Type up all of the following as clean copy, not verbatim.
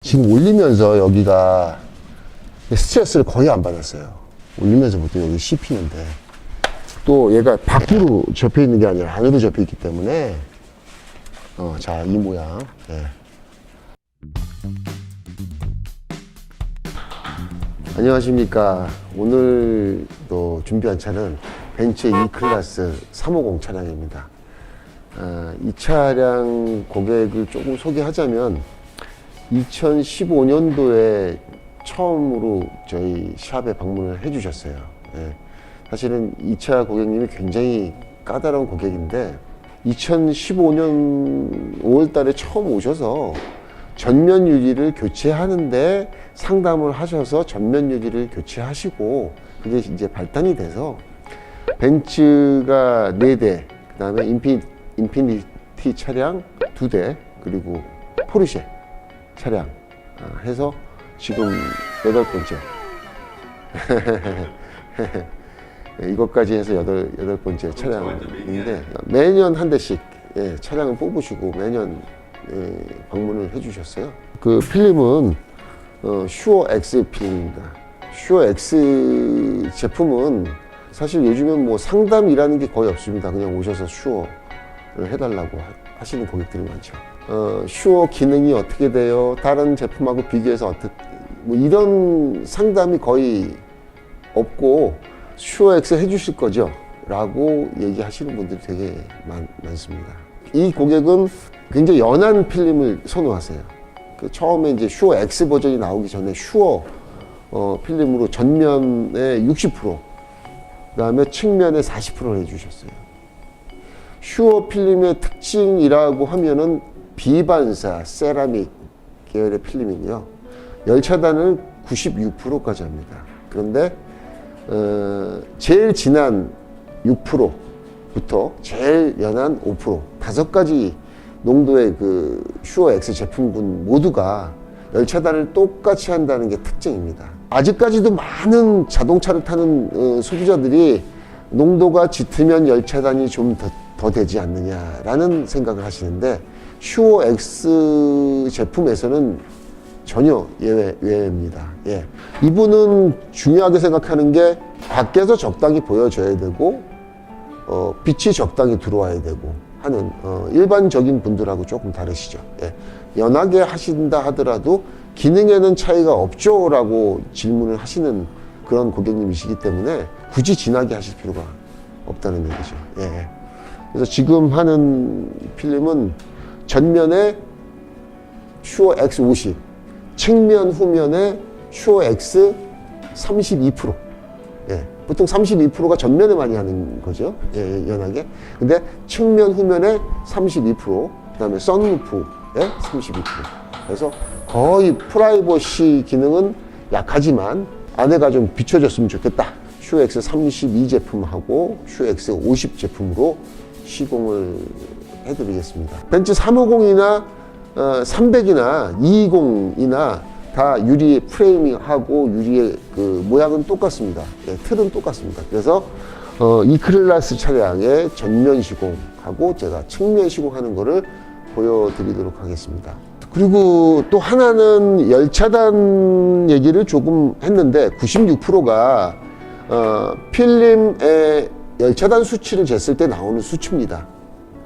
지금 올리면서 여기가 스트레스를 거의 안 받았어요. 올리면서 보통 여기 씹히는데 또 얘가 밖으로 접혀 있는 게 아니라 안으로 접혀 있기 때문에 자, 이 모양. 예. 안녕하십니까. 오늘 또 준비한 차는 벤츠 E클래스 350 차량입니다. 이 차량 고객을 조금 소개하자면 2015년도에 처음으로 저희 샵에 방문을 해 주셨어요. 예. 사실은 이 차 고객님이 굉장히 까다로운 고객인데 2015년 5월 달에 처음 오셔서 전면 유리를 교체하는데 상담을 하셔서 전면 유리를 교체하시고 그게 이제 발단이 돼서 벤츠가 4대, 그 다음에 인피니티 차량 2대, 그리고 포르쉐 차량 해서 지금 8번째 이것까지 해서 8번째 차량인데 매년 한 대씩 차량을 뽑으시고 매년 방문을 해주셨어요. 그 필름은 슈어 X 필름입니다. 슈어 X 제품은 사실 요즘은 뭐 상담이라는 게 거의 없습니다. 그냥 오셔서 슈어를 해달라고 하시는 고객들이 많죠. 슈어 기능이 어떻게 돼요? 다른 제품하고 비교해서 어떻게, 뭐 이런 상담이 거의 없고 슈어 X 해주실 거죠? 라고 얘기하시는 분들이 되게 많습니다. 이 고객은 굉장히 연한 필름을 선호하세요. 처음에 이제 슈어 X 버전이 나오기 전에 슈어 필름으로 전면에 60%, 그 다음에 측면에 40%를 해주셨어요. 슈어 필름의 특징이라고 하면은 비반사, 세라믹 계열의 필름이고요. 열차단을 96%까지 합니다. 그런데 제일 진한 6%부터 제일 연한 5%, 5가지 농도의 그 슈어 X 제품군 모두가 열차단을 똑같이 한다는 게 특징입니다. 아직까지도 많은 자동차를 타는 소비자들이 농도가 짙으면 열차단이 좀 더 되지 않느냐라는 생각을 하시는데 슈어 X 제품에서는 전혀 예외입니다. 예. 이분은 중요하게 생각하는 게 밖에서 적당히 보여져야 되고 빛이 적당히 들어와야 되고 하는 일반적인 분들하고 조금 다르시죠. 예. 연하게 하신다 하더라도 기능에는 차이가 없죠? 라고 질문을 하시는 그런 고객님이시기 때문에 굳이 진하게 하실 필요가 없다는 얘기죠. 예. 그래서 지금 하는 필름은 전면에 슈어 X 50, 측면 후면에 슈어 X 32%. 예. 보통 32%가 전면에 많이 하는 거죠. 예, 연하게. 근데 측면 후면에 32%, 그 다음에 선루프에 32%. 그래서 거의 프라이버시 기능은 약하지만 안에가 좀 비춰졌으면 좋겠다. 슈어 X 32 제품하고 슈어 X 50 제품으로 시공을 해드리겠습니다. 벤츠 350이나 300이나 220이나 다 유리 프레이밍하고 유리의 그 모양은 똑같습니다. 예, 틀은 똑같습니다. 그래서 E클래스 차량의 전면 시공하고 제가 측면 시공하는 거를 보여드리도록 하겠습니다. 그리고 또 하나는 열차단 얘기를 조금 했는데 96%가 필름의 열차단 수치를 쟀을 때 나오는 수치입니다.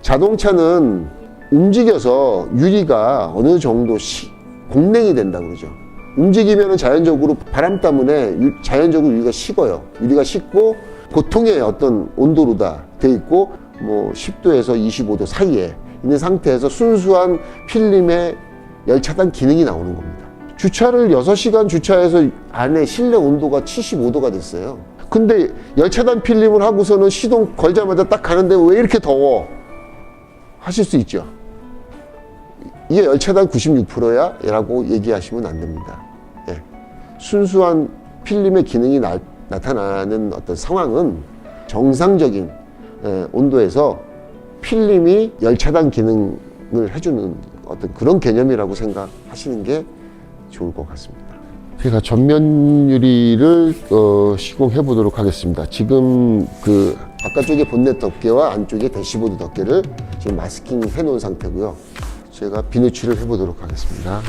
자동차는 움직여서 유리가 어느 정도 공냉이 된다 그러죠. 움직이면 자연적으로 바람 때문에 자연적으로 유리가 식어요. 유리가 식고 보통의 어떤 온도로 다 돼 있고 뭐 10도에서 25도 사이에 있는 상태에서 순수한 필름의 열차단 기능이 나오는 겁니다. 주차를 6시간 주차해서 안에 실내 온도가 75도가 됐어요. 근데 열차단 필름을 하고서는 시동 걸자마자 딱 가는데 왜 이렇게 더워? 하실 수 있죠. 이게 열차단 96%야? 라고 얘기하시면 안 됩니다. 예. 순수한 필름의 기능이 나타나는 어떤 상황은 정상적인 온도에서 필름이 열차단 기능을 해주는 어떤 그런 개념이라고 생각하시는 게 좋을 것 같습니다. 제가 전면 유리를 시공해 보도록 하겠습니다. 지금 그 바깥쪽에 본넷 덮개와 안쪽에 대시보드 덮개를 지금 마스킹 해 놓은 상태고요. 제가 비누칠을 해 보도록 하겠습니다.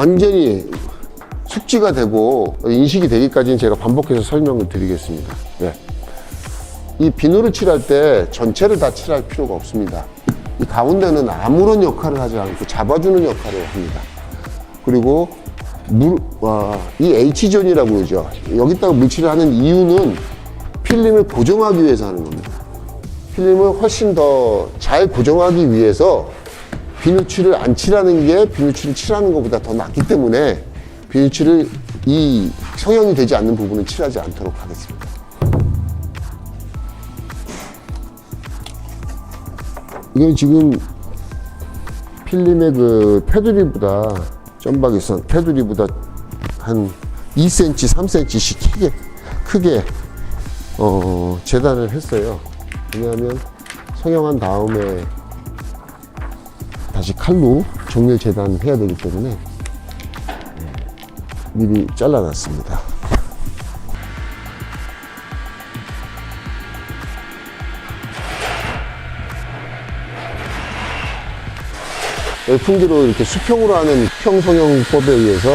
완전히 숙지가 되고 인식이 되기까지는 제가 반복해서 설명을 드리겠습니다. 네. 이 비누를 칠할 때 전체를 다 칠할 필요가 없습니다. 이 가운데는 아무런 역할을 하지 않고 잡아주는 역할을 합니다. 그리고 이 H존이라고 그러죠. 여기다가 물칠을 하는 이유는 필름을 고정하기 위해서 하는 겁니다. 필름을 훨씬 더 잘 고정하기 위해서 비누칠을 안 칠하는 게 비누칠을 칠하는 것보다 더 낫기 때문에 비누칠을 이 성형이 되지 않는 부분은 칠하지 않도록 하겠습니다. 이건 지금 필름의 그 테두리보다 점박이선 테두리보다 한 2cm, 3cm씩 크게 재단을 했어요. 왜냐하면 성형한 다음에 다시 칼로 정밀 재단해야 되기 때문에 미리 잘라놨습니다. 열풍기로 이렇게 수평으로 하는 수평성형법에 의해서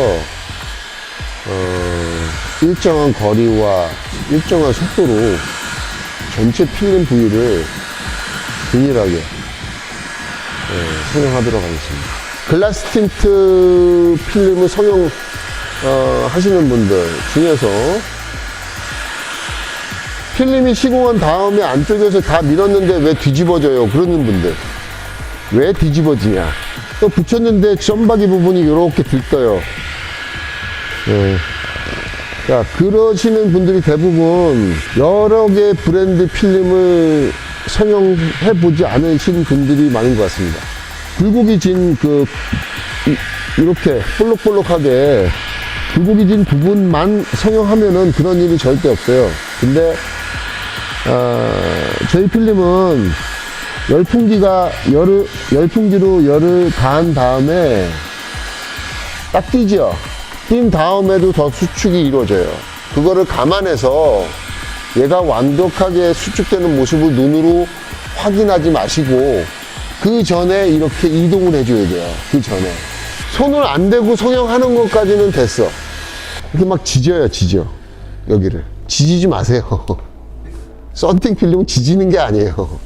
일정한 거리와 일정한 속도로 전체 필름 부위를 균일하게 성형하도록 하겠습니다. 글라스 틴트 필름을 성형 하시는 분들 중에서 필름이 시공한 다음에 안쪽에서 다 밀었는데 왜 뒤집어져요? 그러는 분들. 왜 뒤집어지냐? 또 붙였는데 점박이 부분이 이렇게 들떠요. 네. 자, 그러시는 분들이 대부분 여러 개의 브랜드 필름을 성형해 보지 않으신 분들이 많은 것 같습니다. 굴곡이 진 이렇게 볼록볼록하게 굴곡이 진 부분만 성형하면은 그런 일이 절대 없어요. 근데 저희 필름은 열풍기로 열을 가한 다음에 딱 띄죠. 띈 다음에도 더 수축이 이루어져요. 그거를 감안해서 얘가 완벽하게 수축되는 모습을 눈으로 확인하지 마시고 그 전에 이렇게 이동을 해줘야 돼요. 그 전에 손을 안 대고 성형하는 것까지는 됐어. 이렇게 막 지져 여기를 지지지 마세요. 썬팅 필름은 지지는 게 아니에요.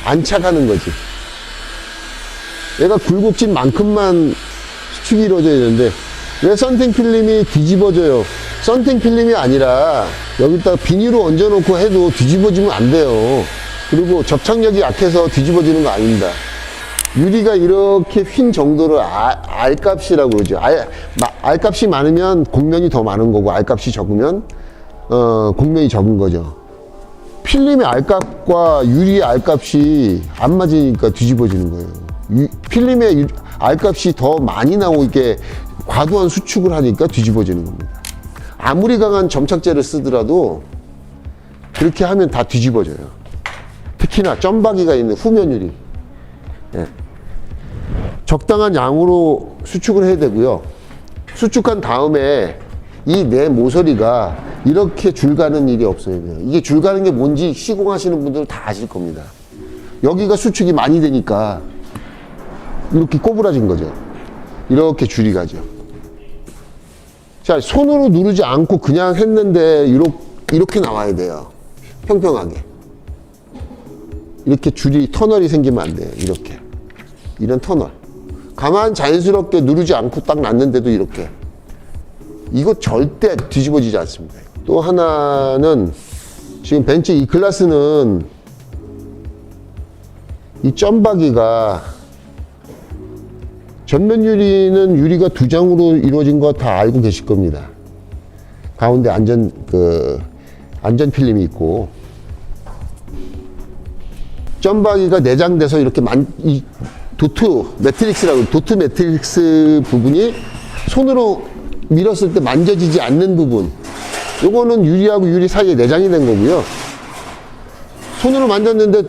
안착하는 거지. 얘가 굴곡진 만큼만 수축이 이루어져야 되는데 왜 썬팅 필름이 뒤집어져요? 썬팅 필름이 아니라 여기다가 비닐을 얹어놓고 해도 뒤집어지면 안 돼요. 그리고 접착력이 약해서 뒤집어지는 거 아닙니다. 유리가 이렇게 휜 정도를 R값이라고 그러죠. R값이 많으면 곡면이 더 많은 거고 R값이 적으면 곡면이 적은 거죠. 필름의 R값과 유리의 R값이 안 맞으니까 뒤집어지는 거예요. 필름의 R값이 더 많이 나오고 이렇게 과도한 수축을 하니까 뒤집어지는 겁니다. 아무리 강한 점착제를 쓰더라도 그렇게 하면 다 뒤집어져요. 특히나 점박이가 있는 후면 유리. 예. 적당한 양으로 수축을 해야 되고요. 수축한 다음에 이 내 모서리가 이렇게 줄 가는 일이 없어야 돼요. 이게 줄 가는 게 뭔지 시공하시는 분들은 다 아실 겁니다. 여기가 수축이 많이 되니까 이렇게 꼬부라진 거죠. 이렇게 줄이 가죠. 자, 손으로 누르지 않고 그냥 했는데 이렇게 나와야 돼요. 평평하게. 이렇게 줄이 터널이 생기면 안 돼요. 이렇게. 이런 터널. 가만 자연스럽게 누르지 않고 딱 놨는데도 이렇게. 이거 절대 뒤집어지지 않습니다. 또 하나는 지금 벤츠 이 글라스는 이 점박이가 전면 유리는 유리가 두 장으로 이루어진 거 다 알고 계실 겁니다. 가운데 안전 필름이 있고 점박이가 내장돼서 이렇게 이 도트 매트릭스 부분이 손으로 밀었을 때 만져지지 않는 부분, 요거는 유리하고 유리 사이에 내장이 된 거고요. 손으로 만졌는데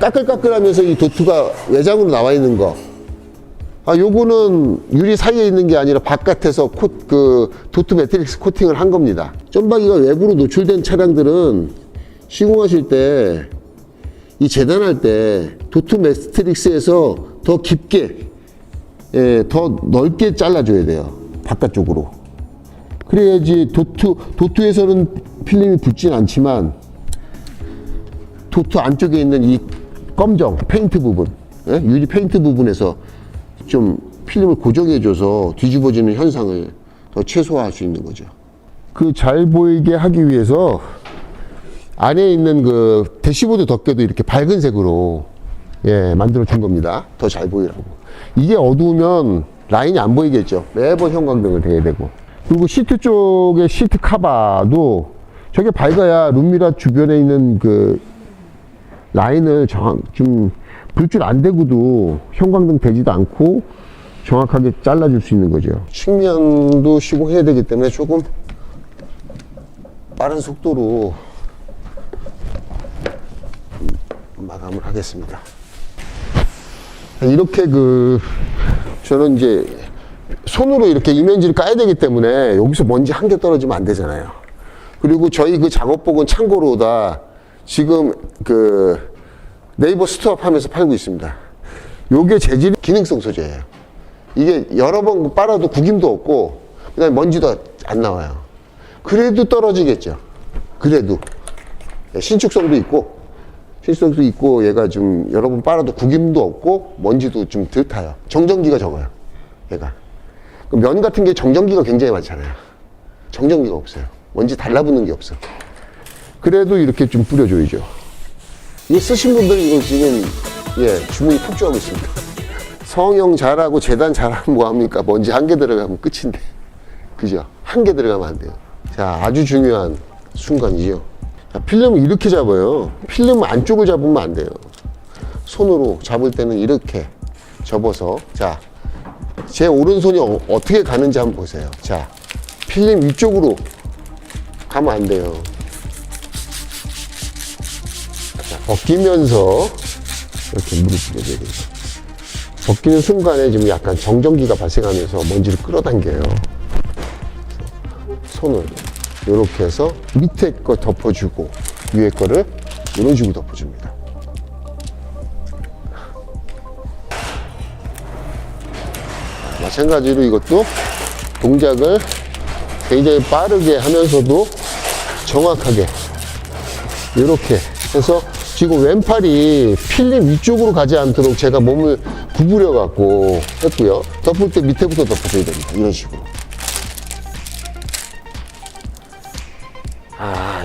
까끌까끌하면서 이 도트가 외장으로 나와 있는 거, 요거는 유리 사이에 있는 게 아니라 바깥에서 도트 매트릭스 코팅을 한 겁니다. 점박이가 외부로 노출된 차량들은 시공하실 때 이 재단할 때 도트 매트릭스에서 더 깊게, 더 넓게 잘라줘야 돼요. 바깥쪽으로. 그래야지 도트에서는 필름이 붙진 않지만 도트 안쪽에 있는 이 검정 페인트 부분, 예? 유리 페인트 부분에서 좀 필름을 고정해줘서 뒤집어지는 현상을 더 최소화할 수 있는 거죠. 그 잘 보이게 하기 위해서 안에 있는 그 대시보드 덮개도 이렇게 밝은 색으로 만들어 준 겁니다. 더 잘 보이라고. 이게 어두우면 라인이 안 보이겠죠. 매번 형광등을 대야 되고. 그리고 시트 쪽에 시트 카바도 저게 밝아야 룸미러 주변에 있는 그 라인을 좀 불줄 안 대고도 형광등 되지도 않고 정확하게 잘라줄 수 있는 거죠. 측면도 시공해야 되기 때문에 조금 빠른 속도로 마감을 하겠습니다. 이렇게 저는 이제 손으로 이렇게 이면지를 까야 되기 때문에 여기서 먼지 한 개 떨어지면 안 되잖아요. 그리고 저희 그 작업복은 참고로 다 지금 네이버 스토어 하면서 팔고 있습니다. 요게 재질이 기능성 소재예요. 이게 여러 번 빨아도 구김도 없고 그다음에 먼지도 안 나와요. 그래도 떨어지겠죠. 그래도 신축성도 있고 얘가 좀 여러 번 빨아도 구김도 없고 먼지도 좀 덜 타요. 정전기가 적어요. 얘가. 면 같은 게 정전기가 굉장히 많잖아요. 정전기가 없어요. 먼지 달라붙는 게 없어. 그래도 이렇게 좀 뿌려줘야죠. 이거 쓰신 분들이 이거 지금 주문이 폭주하고 있습니다. 성형 잘하고 재단 잘하면 뭐합니까? 먼지 한 개 들어가면 끝인데. 그죠? 한 개 들어가면 안 돼요. 자, 아주 중요한 순간이죠. 자, 필름을 이렇게 잡아요. 필름 안쪽을 잡으면 안 돼요. 손으로 잡을 때는 이렇게 접어서, 자, 제 오른손이 어떻게 가는지 한번 보세요. 자, 필름 위쪽으로 가면 안 돼요. 자, 벗기면서 이렇게 물을 뿌려줘야 돼요. 벗기는 순간에 지금 약간 정전기가 발생하면서 먼지를 끌어당겨요. 손을 이렇게 해서 밑에 거 덮어주고 위에 거를 이런 식으로 덮어줍니다. 마찬가지로 이것도 동작을 굉장히 빠르게 하면서도 정확하게 이렇게 해서 지금 왼팔이 필름 위쪽으로 가지 않도록 제가 몸을 구부려 갖고 했고요. 덮을 때 밑에부터 덮어줘야 됩니다. 이런 식으로.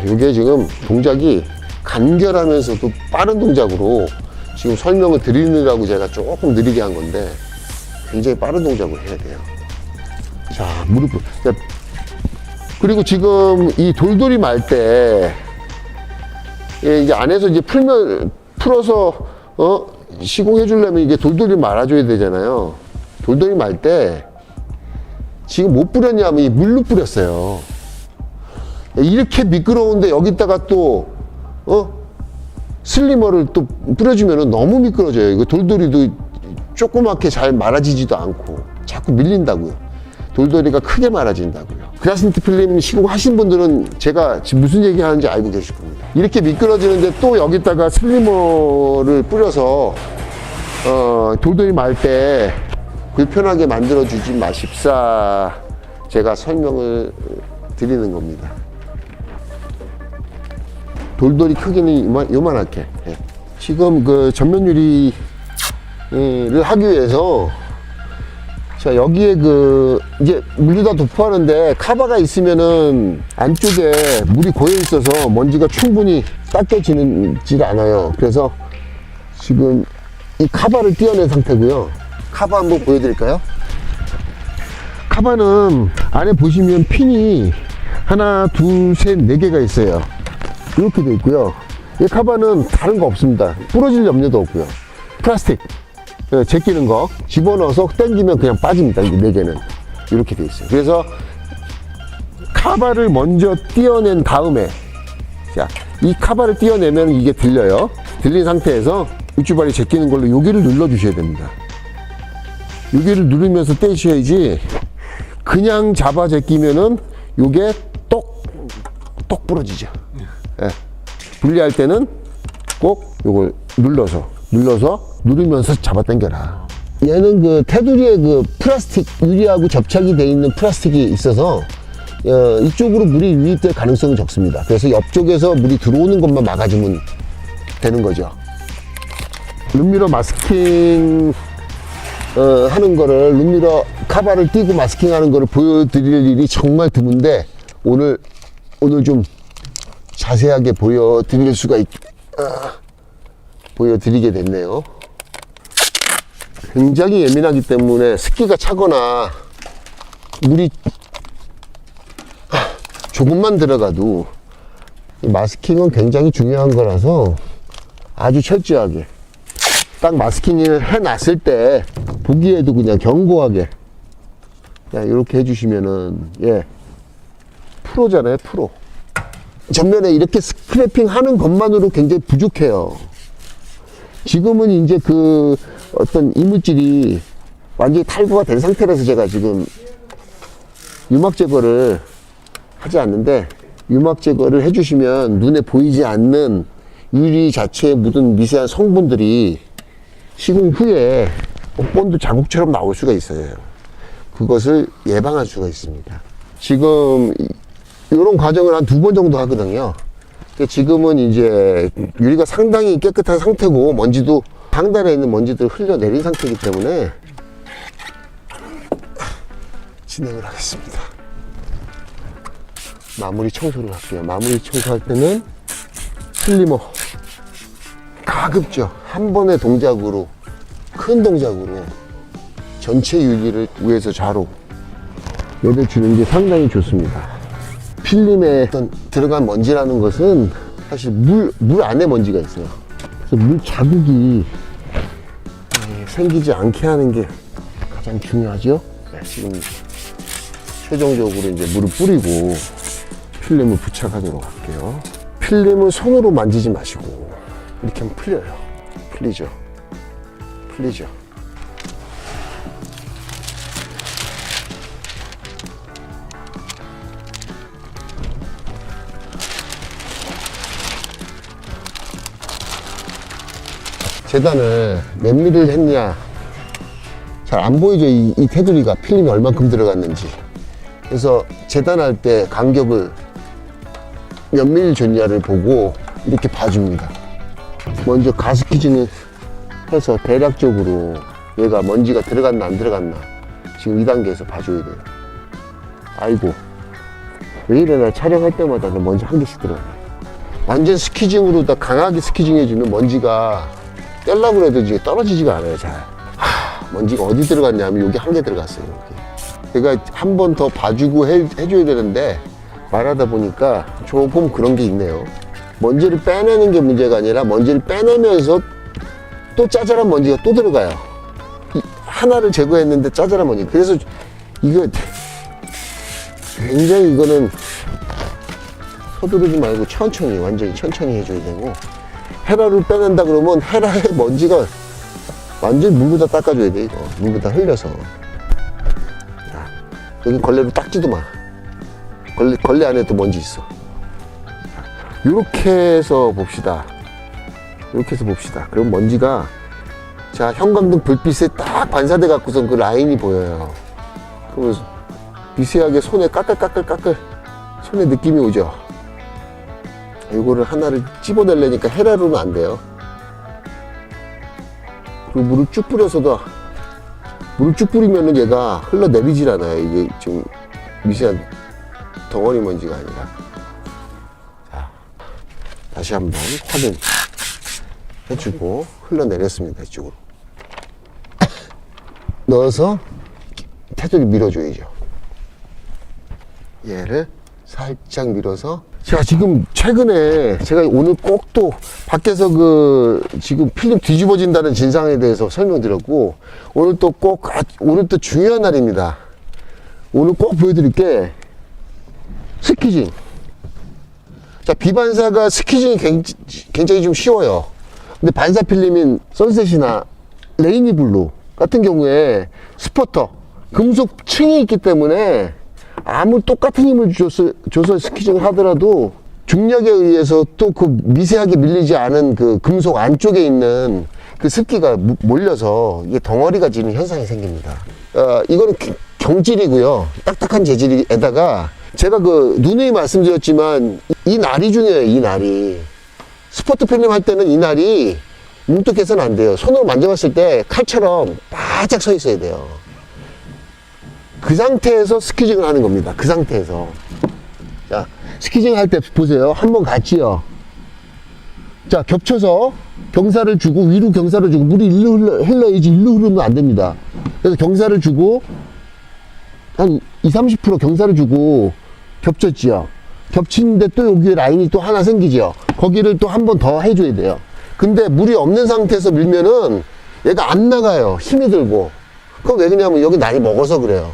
이게 지금 동작이 간결하면서도 빠른 동작으로 지금 설명을 드리느라고 제가 조금 느리게 한 건데 굉장히 빠른 동작을 해야 돼요. 자, 무릎을. 그리고 지금 이 돌돌이 말 때 이제 안에서 이제 풀어서 시공해 주려면 이게 돌돌이 말아줘야 되잖아요. 돌돌이 말 때 지금 못 뿌렸냐면 이 물로 뿌렸어요. 이렇게 미끄러운데 여기다가 또 슬리머를 또 뿌려주면 너무 미끄러져요. 이거 돌돌이도 조그맣게 잘 말아지지도 않고 자꾸 밀린다고요. 돌돌이가 크게 말아진다고요. 그라스니트 필름 시공하신 분들은 제가 지금 무슨 얘기 하는지 알고 계실 겁니다. 이렇게 미끄러지는데 또 여기다가 슬리머를 뿌려서 돌돌이 말 때 불편하게 만들어주지 마십사 제가 설명을 드리는 겁니다. 돌돌이 크기는 요만하게. 지금 그 전면 유리를 하기 위해서 자, 여기에 이제 물이 다 도포하는데 카바가 있으면은 안쪽에 물이 고여 있어서 먼지가 충분히 닦여지질 않아요. 그래서 지금 이 카바를 떼어낸 상태고요. 카바 한번 보여드릴까요? 카바는 안에 보시면 핀이 하나, 둘, 셋, 네 개가 있어요. 이렇게 돼 있고요. 이 카바는 다른 거 없습니다. 부러질 염려도 없고요. 플라스틱 제끼는 거 집어넣어서 당기면 그냥 빠집니다. 이게 네 개는 이렇게 돼 있어요. 그래서 카바를 먼저 떼어낸 다음에 자, 이 카바를 떼어내면 이게 들려요. 들린 상태에서 육주발이 제끼는 걸로 여기를 눌러 주셔야 됩니다. 여기를 누르면서 떼셔야지 그냥 잡아 제끼면은 요게 똑 부러지죠. 예. 분리할 때는 꼭 요걸 눌러서 누르면서 잡아 당겨라. 얘는 그 테두리에 그 플라스틱 유리하고 접착이 돼 있는 플라스틱이 있어서 이쪽으로 물이 유입될 가능성은 적습니다. 그래서 옆쪽에서 물이 들어오는 것만 막아주면 되는 거죠. 룸미러 마스킹 하는 거를, 룸미러 카바를 띄고 마스킹 하는 거를 보여드릴 일이 정말 드문데 오늘 좀 자세하게 보여드리게 됐네요. 굉장히 예민하기 때문에 습기가 차거나 물이 조금만 들어가도 마스킹은 굉장히 중요한 거라서 아주 철저하게 딱 마스킹을 해놨을 때 보기에도 그냥 견고하게 이렇게 해주시면은 프로잖아요. 프로. 전면에 이렇게 스크래핑 하는 것만으로 굉장히 부족해요. 지금은 이제 그 어떤 이물질이 완전히 탈거가 된 상태라서 제가 지금 유막 제거를 하지 않는데, 유막 제거를 해주시면 눈에 보이지 않는 유리 자체에 묻은 미세한 성분들이 시공 후에 본드 자국처럼 나올 수가 있어요. 그것을 예방할 수가 있습니다. 지금 이런 과정을 한 2번 정도 하거든요. 지금은 이제 유리가 상당히 깨끗한 상태고 먼지도 상단에 있는 먼지들을 흘려내린 상태이기 때문에 진행을 하겠습니다. 마무리 청소를 할게요. 마무리 청소할 때는 슬리머 가급적 한 번의 동작으로, 큰 동작으로 전체 유리를 위에서 좌로 내려주는 게 상당히 좋습니다. 필름에 어떤 들어간 먼지라는 것은 사실 물 안에 먼지가 있어요. 그래서 물 자국이 생기지 않게 하는 게 가장 중요하죠. 지금 최종적으로 이제 물을 뿌리고 필름을 부착하도록 할게요. 필름을 손으로 만지지 마시고 이렇게 하면 풀려요. 풀리죠. 재단을 몇 미리를 했냐 잘 안 보이죠. 이 테두리가 필름이 얼만큼 들어갔는지. 그래서 재단할 때 간격을 몇 미리 줬냐를 보고 이렇게 봐줍니다. 먼저 가스키징을 해서 대략적으로 얘가 먼지가 들어갔나 안 들어갔나 지금 2단계에서 봐줘야 돼요. 아이고 왜 이래, 나 촬영할 때마다 먼지 한 개씩 들어가네. 완전 스키징으로 다 강하게 스키징 해주면 먼지가 떼려고 해도 이제 떨어지지가 않아요. 잘 먼지가 어디 들어갔냐면 여기 한 개 들어갔어요. 여기. 제가 한 번 더 봐주고 해줘야 되는데 말하다 보니까 조금 그런 게 있네요. 먼지를 빼내는 게 문제가 아니라 먼지를 빼내면서 또 짜잘한 먼지가 또 들어가요. 하나를 제거했는데 짜잘한 먼지. 그래서 이거 굉장히, 이거는 서두르지 말고 천천히, 완전히 천천히 해줘야 되고, 헤라를 빼낸다 그러면 헤라의 먼지가 완전히 물로 다 닦아줘야 돼. 이거 물로 다 흘려서. 자, 여기 걸레로 닦지도 마. 걸레 안에 또 먼지 있어. 이렇게 해서 봅시다. 그럼 먼지가, 자, 형광등 불빛에 딱 반사돼 갖고선 그 라인이 보여요. 그러면 미세하게 손에 까끌 손에 느낌이 오죠. 이거를 하나를 찝어내려니까 헤라로는 안 돼요. 그리고 물을 쭉 뿌리면은 얘가 흘러내리질 않아요. 이게 지금 미세한 덩어리 먼지가 아니라. 자, 다시 한번 확인해주고 흘러내렸습니다. 이쪽으로 넣어서 테두리 밀어줘야죠. 얘를 살짝 밀어서. 자, 지금 최근에 제가 오늘 꼭 또 밖에서 지금 필름 뒤집어진다는 진상에 대해서 설명드렸고, 오늘 또 중요한 날입니다. 오늘 꼭 보여드릴 게 스키징. 자, 비반사가 스키징이 굉장히 좀 쉬워요. 근데 반사 필름인 선셋이나 레이니 블루 같은 경우에 스포터, 금속 층이 있기 때문에 아무 똑같은 힘을 줘서 스키징을 하더라도 중력에 의해서 또 그 미세하게 밀리지 않은 그 금속 안쪽에 있는 그 습기가 몰려서 이게 덩어리가 지는 현상이 생깁니다. 이거는 경질이고요. 딱딱한 재질에다가 제가 그 누누이 말씀드렸지만 이 날이 중요해요. 이 날이. 스포트 필름 할 때는 이 날이 뭉툭해서는 안 돼요. 손으로 만져봤을 때 칼처럼 바짝 서 있어야 돼요. 그 상태에서 스퀴징을 하는 겁니다. 그 상태에서. 자, 스퀴징 할 때 보세요. 한번 갔지요. 자, 겹쳐서 경사를 주고 위로 경사를 주고 물이 일로 흘러야지 일로 흐르면 안 됩니다. 그래서 경사를 주고 한 20-30% 경사를 주고 겹쳤지요. 겹치는데 또 여기에 라인이 또 하나 생기죠. 거기를 또 한 번 더 해줘야 돼요. 근데 물이 없는 상태에서 밀면은 얘가 안 나가요. 힘이 들고. 그건 왜 그러냐면 여기 날이 먹어서 그래요.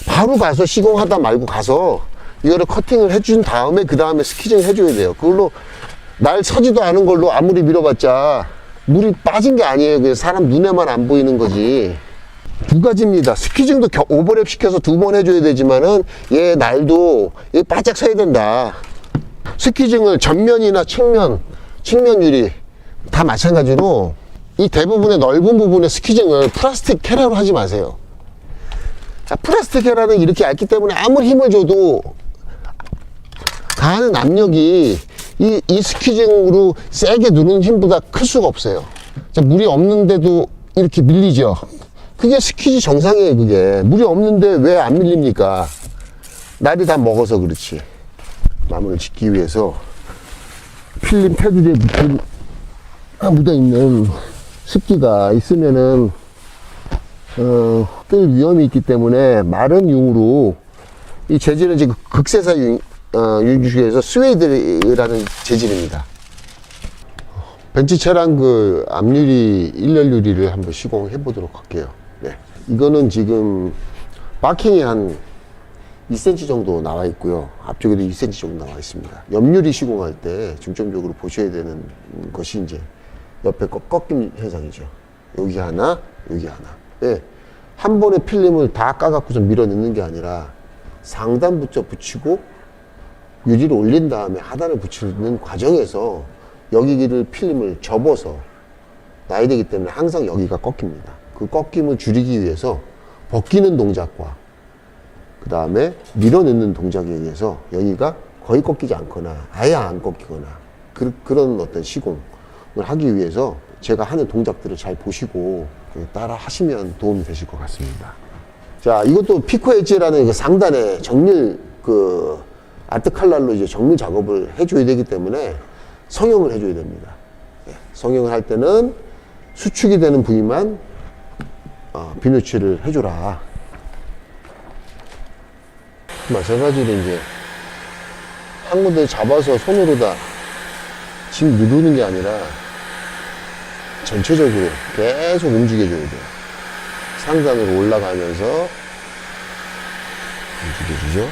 바로 가서 시공하다 말고 가서 이거를 커팅을 해준 다음에 그 다음에 스퀴징 해줘야 돼요. 그걸로 날 서지도 않은 걸로 아무리 밀어봤자 물이 빠진 게 아니에요. 그냥 사람 눈에만 안 보이는 거지. 두 가지입니다. 스퀴징도 오버랩 시켜서 2번 해줘야 되지만은 얘 날도 얘 바짝 서야 된다. 스퀴징을 전면이나 측면 유리 다 마찬가지로 이 대부분의 넓은 부분의 스퀴징을 플라스틱 캐라로 하지 마세요. 자, 플라스틱 캐라는 이렇게 얇기 때문에 아무리 힘을 줘도 가하는 압력이 이 스퀴징으로 세게 누르는 힘보다 클 수가 없어요. 자, 물이 없는데도 이렇게 밀리죠. 그게 스퀴즈 정상이에요. 그게 물이 없는데 왜 안 밀립니까? 날이 다 먹어서 그렇지. 나무를 짓기 위해서 필름 테두리에 묻어있는 습기가 있으면은 뜰 위험이 있기 때문에 마른 융으로 이 재질은 지금 극세사 융 중에서 스웨이드라는 재질입니다. 벤츠 차량 그 앞유리, 일렬 유리를 한번 시공해 보도록 할게요. 네. 이거는 지금 마킹이 한 2cm 정도 나와 있고요. 앞쪽에도 2cm 정도 나와 있습니다. 옆유리 시공할 때 중점적으로 보셔야 되는 것이 이제 옆에 꺾임 현상이죠. 여기 하나, 여기 하나. 네. 한 번에 필름을 다 까갖고서 밀어넣는 게 아니라 상단부터 붙이고 유리를 올린 다음에 하단을 붙이는 과정에서 여기를 필름을 접어서 놔야 되기 때문에 항상 여기가 꺾입니다. 그 꺾임을 줄이기 위해서 벗기는 동작과 그 다음에 밀어넣는 동작에 의해서 여기가 거의 꺾이지 않거나 아예 안 꺾이거나 그런 어떤 시공을 하기 위해서 제가 하는 동작들을 잘 보시고 따라 하시면 도움이 되실 것 같습니다. 자, 이것도 피코 엣지라는 그 상단에 정밀 아트 칼날로 이제 정밀 작업을 해줘야 되기 때문에 성형을 해줘야 됩니다. 네, 성형을 할 때는 수축이 되는 부위만 비누칠을 해줘라. 마찬가지로 이제 한 군데 잡아서 손으로 다 집 누르는 게 아니라 전체적으로 계속 움직여줘야 돼요. 상단으로 올라가면서 움직여주죠.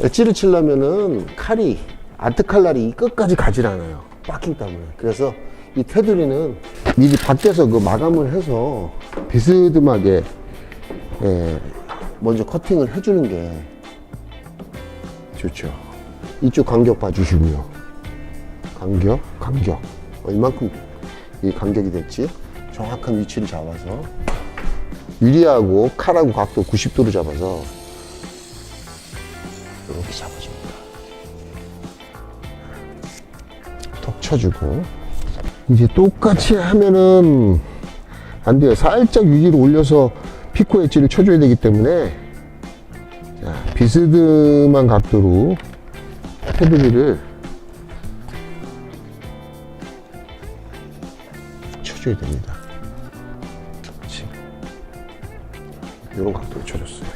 엣지를 치려면은 칼이 아트 칼날이 끝까지 가질 않아요. 박킹 때문에. 그래서 이 테두리는 미리 밖에서 그 마감을 해서 비스듬하게 먼저 커팅을 해주는 게 좋죠. 이쪽 간격 봐주시고요. 간격. 이만큼 이 간격이 됐지? 정확한 위치를 잡아서 유리하고 칼하고 각도 90도로 잡아서 이렇게 잡아줍니다. 톡 쳐주고 이제 똑같이 하면은 안 돼요. 살짝 위로 올려서 피코 엣지를 쳐줘야 되기 때문에 자, 비스듬한 각도로 테두리를 쳐줘야 됩니다. 그렇지. 이런 각도로 쳐줬어요.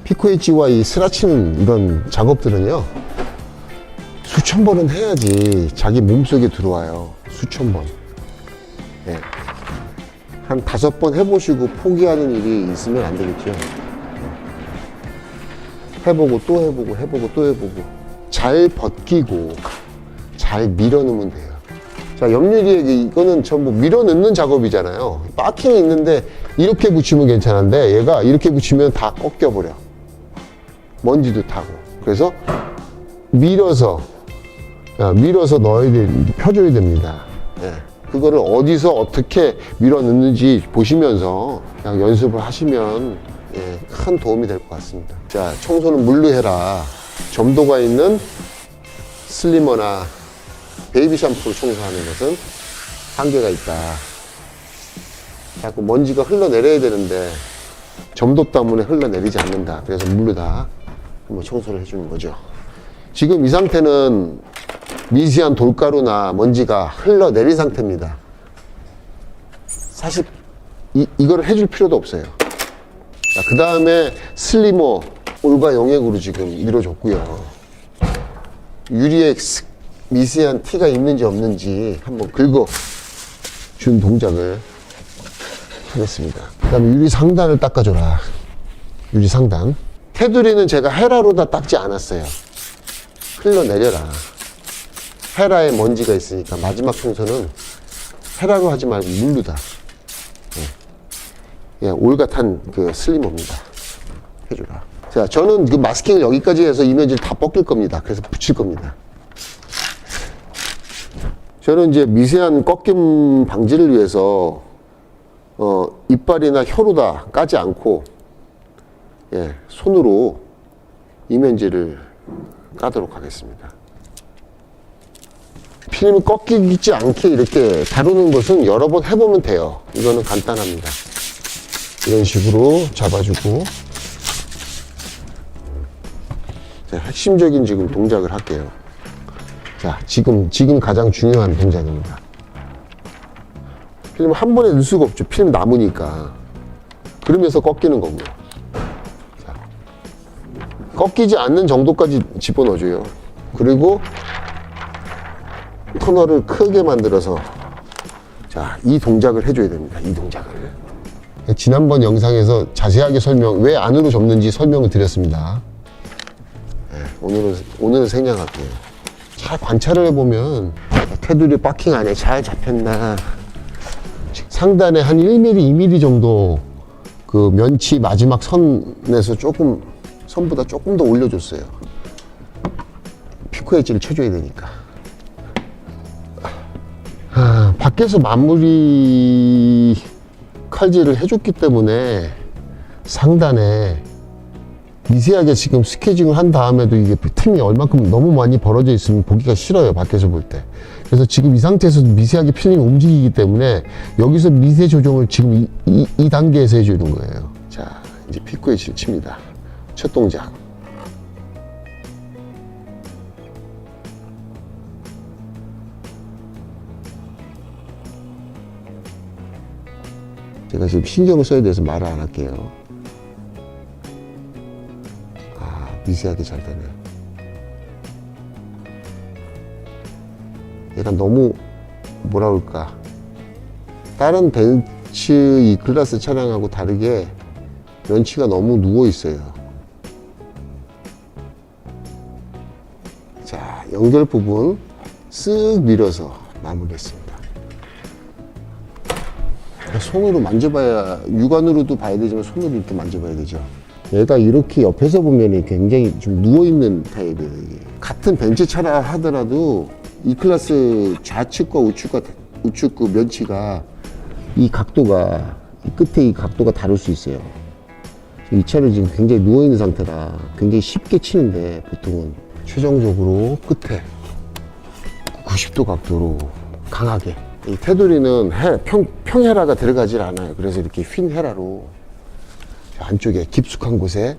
피코 엣지와 이 스라치는 이런 작업들은요 수천 번은 해야지 자기 몸속에 들어와요. 수천 번. 네. 한 5번 해보시고 포기하는 일이 있으면 안 되겠죠. 해보고 또 해보고 또 해보고 잘 벗기고 잘 밀어넣으면 돼요. 자, 옆유리에 이거는 전부 밀어넣는 작업이잖아요. 바킹이 있는데 이렇게 붙이면 괜찮은데 얘가 이렇게 붙이면 다 꺾여버려. 먼지도 타고. 그래서 밀어서 밀어서 펴줘야 됩니다. 예. 그거를 어디서 어떻게 밀어 넣는지 보시면서 그냥 연습을 하시면 예, 큰 도움이 될 것 같습니다. 자, 청소는 물로 해라. 점도가 있는 슬리머나 베이비 샴푸로 청소하는 것은 한계가 있다. 자꾸 먼지가 흘러내려야 되는데 점도 때문에 흘러내리지 않는다. 그래서 물로 다 한번 청소를 해주는 거죠. 지금 이 상태는 미세한 돌가루나 먼지가 흘러내린 상태입니다. 사실 이거를 해줄 필요도 없어요. 그 다음에 슬리머 올과 용액으로 지금 밀어줬고요. 유리에 미세한 티가 있는지 없는지 한번 긁어준 동작을 하겠습니다. 그 다음에 유리 상단을 닦아줘라. 유리 상단. 테두리는 제가 헤라로 다 닦지 않았어요. 흘러내려라. 헤라에 먼지가 있으니까 마지막 청소는 헤라로 하지 말고 물로 다. 예, 올가 탄 그 슬리머입니다. 해줘라. 자, 저는 그 마스킹을 여기까지 해서 이면지를 다 벗길 겁니다. 그래서 붙일 겁니다. 저는 이제 미세한 꺾임 방지를 위해서 이빨이나 혀로다 까지 않고 예, 손으로 이면지를 까도록 하겠습니다. 필름이 꺾이지 않게 이렇게 다루는 것은 여러 번 해보면 돼요. 이거는 간단합니다. 이런 식으로 잡아주고 자, 핵심적인 지금 동작을 할게요. 자, 지금 가장 중요한 동작입니다. 필름 한 번에 넣을 수가 없죠. 필름 남으니까. 그러면서 꺾이는 거고요. 자, 꺾이지 않는 정도까지 집어넣어줘요. 그리고 터널을 크게 만들어서 자, 이 동작을 해줘야 됩니다. 이 동작을. 지난번 영상에서 자세하게 왜 안으로 접는지 설명을 드렸습니다. 네, 오늘은 생략할게요. 잘 관찰을 해보면 테두리 바킹 안에 잘 잡혔나. 상단에 한 1mm, 2mm 정도 그 면치 마지막 선에서 선보다 조금 더 올려줬어요. 피코 엣지를 쳐줘야 되니까. 밖에서 마무리 칼질을 해줬기 때문에 상단에 미세하게 지금 스케징을 한 다음에도 이게 틈이 얼만큼 너무 많이 벌어져 있으면 보기가 싫어요. 밖에서 볼 때. 그래서 지금 이 상태에서 미세하게 필름이 움직이기 때문에 여기서 미세 조정을 지금 이 단계에서 해주는 거예요. 자, 이제 피코 엣지를 칩니다. 첫 동작. 제가 지금 신경을 써야 돼서 말을 안 할게요. 아, 미세하게 잘 되네. 얘가 너무 뭐라 그럴까, 다른 벤츠 이 클래스 차량하고 다르게 면치가 너무 누워 있어요. 자, 연결 부분 쓱 밀어서 마무리했습니다. 손으로 만져봐야, 육안으로도 봐야 되지만 손으로 이렇게 만져봐야 되죠. 얘가 이렇게 옆에서 보면 굉장히 좀 누워있는 타입이에요. 이게. 같은 벤츠 차라 하더라도 이 클래스 좌측과 우측 그 면치가 이 각도가, 이 끝에 이 각도가 다를 수 있어요. 이 차를 지금 굉장히 누워있는 상태라 굉장히 쉽게 치는데, 보통은 최종적으로 끝에 90도 각도로 강하게. 이 테두리는 평헤라가 들어가질 않아요. 그래서 이렇게 휜 헤라로 안쪽에 깊숙한 곳에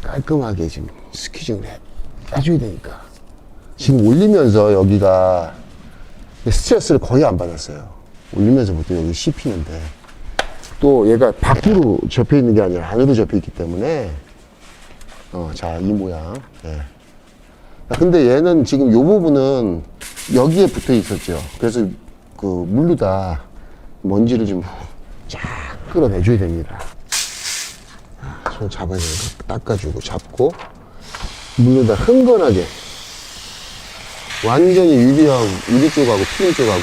깔끔하게 지금 스퀴징을 해줘야 되니까. 지금 올리면서 여기가 스트레스를 거의 안 받았어요. 올리면서 보통 여기 씹히는데, 또 얘가 밖으로 접혀 있는 게 아니라 안으로 접혀 있기 때문에 자, 이 모양. 예. 근데 얘는 지금 이 부분은 여기에 붙어 있었죠. 그래서 그 물로 다 먼지를 좀 쫙 끌어내줘야 됩니다. 손 잡아야 되니까 닦아주고, 잡고 물로 다 흥건하게 완전히 유리 쪽하고 필름 쪽하고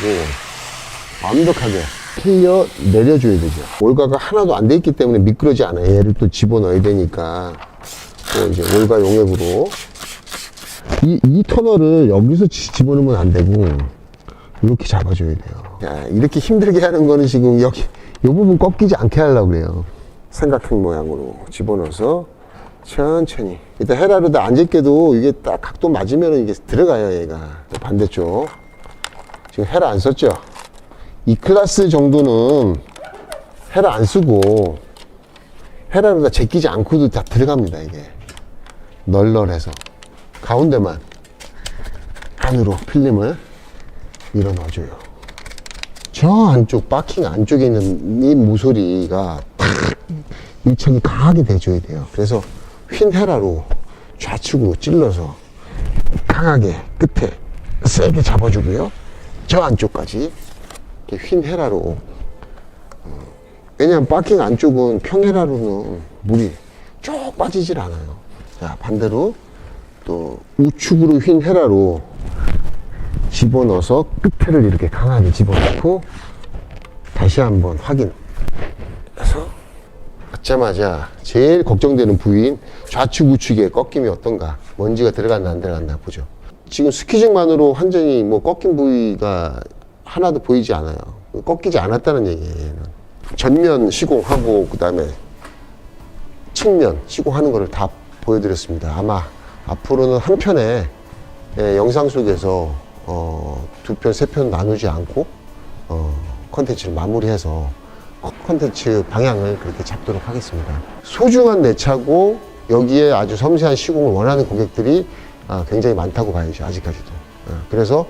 완벽하게 흘려 내려줘야 되죠. 올가가 하나도 안 돼 있기 때문에 미끄러지 않아요. 얘를 또 집어넣어야 되니까 또 이제 올가 용액으로 이 터널을 여기서 집어넣으면 안 되고 이렇게 잡아줘야 돼요. 야, 이렇게 힘들게 하는 거는 지금 여기 이 부분 꺾이지 않게 하려고 그래요. 삼각형 모양으로 집어넣어서 천천히. 일단 헤라루드 앉을게도 이게 딱 각도 맞으면 이게 들어가요, 얘가. 반대쪽. 지금 헤라 안 썼죠? 이 클래스 정도는 헤라 안 쓰고 헤라루다 제끼지 않고도 다 들어갑니다, 이게. 널널해서. 가운데만 안으로 필름을 밀어 넣어줘요. 저 안쪽, 바킹 안쪽에 있는 이 모서리가 탁 밀착이 강하게 돼줘야 돼요. 그래서 휜 헤라로 좌측으로 찔러서 강하게 끝에 세게 잡아주고요. 저 안쪽까지 이렇게 휜 헤라로. 왜냐면 바킹 안쪽은 평헤라로는 물이 쭉 빠지질 않아요. 자, 반대로 또 우측으로 휜 헤라로 집어넣어서 끝에를 이렇게 강하게 집어넣고 다시 한번 확인. 그래서 받자마자 제일 걱정되는 부위인 좌측 우측의 꺾임이 어떤가, 먼지가 들어갔나 안 들어갔나 보죠. 지금 스키징만으로 완전히 뭐 꺾인 부위가 하나도 보이지 않아요. 꺾이지 않았다는 얘기예요. 전면 시공하고 그 다음에 측면 시공하는 거를 다 보여드렸습니다. 아마 앞으로는 한 편에 영상 속에서 두 편, 세 편 나누지 않고 컨텐츠를 마무리해서 컨텐츠 방향을 그렇게 잡도록 하겠습니다. 소중한 내 차고 여기에 아주 섬세한 시공을 원하는 고객들이 굉장히 많다고 봐야죠, 아직까지도. 그래서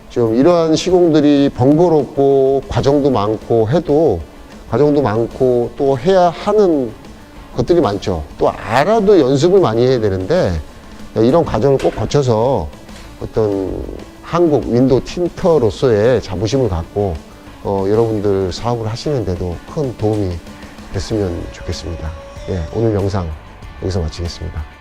좀 이러한 시공들이 번거롭고 과정도 많고 해도 과정도 많고 또 해야 하는 것들이 많죠. 또 알아도 연습을 많이 해야 되는데 이런 과정을 꼭 거쳐서 어떤 한국 윈도우 틴터로서의 자부심을 갖고 여러분들 사업을 하시는데도 큰 도움이 됐으면 좋겠습니다. 예, 오늘 영상 여기서 마치겠습니다.